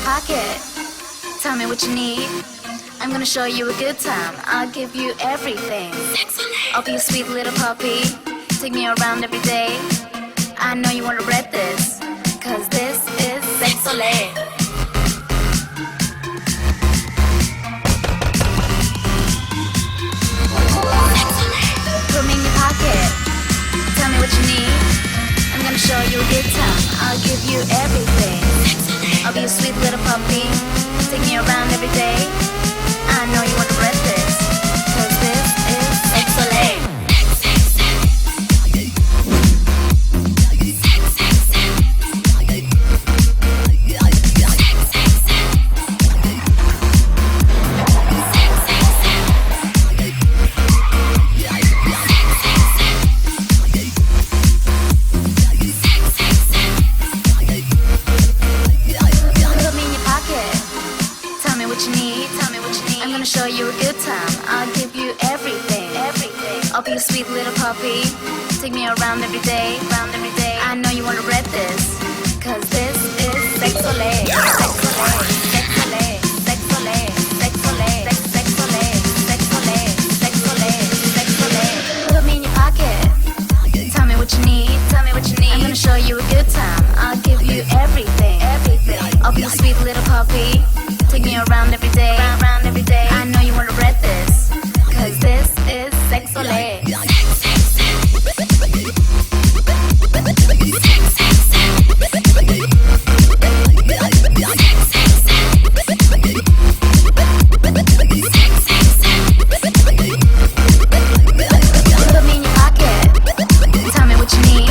pocket. Tell me what you need. I'm gonna show you a good time. I'll give you everything. I'll be a sweet little puppy. Take me around every day. I know you wanna read this, cause this is Sexolé. Put me in your pocket. Tell me what you need. I'm gonna show you a good time. I'll give you everything. I'll be a sweet little puppy. Take me around every day. I know you wanna read this, cause this is Sexolé. I'm gonna show you a good time. I'll give you everything. I'll be a sweet little puppy. Take me around every day. I know you wanna read this, cause this is Sexolé. Sexolé, Sexolé, Sexolé, Sexolé, Sexolé, Sexolé, Sexolé, Sexolé. Put me in your pocket. Tell me what you need. I'm gonna show you a good time. I'll give you everything. I'll be a sweet little puppy. Take me around every day. I know you wanna read this, cause this is Sexolé. Put me in your pocket. Tell me what you need.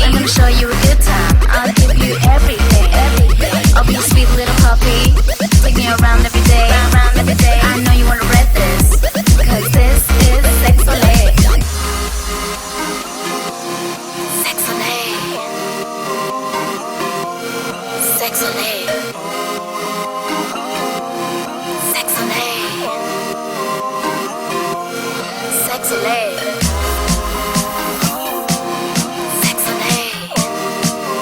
I'm gonna show you a good time. I'll give you everything. I'll be a sweet little puppy. Take me around every day. I know you wanna read this, cause this is Sexolé. Sexolé. Sexolé. Sexolé. Sexolé.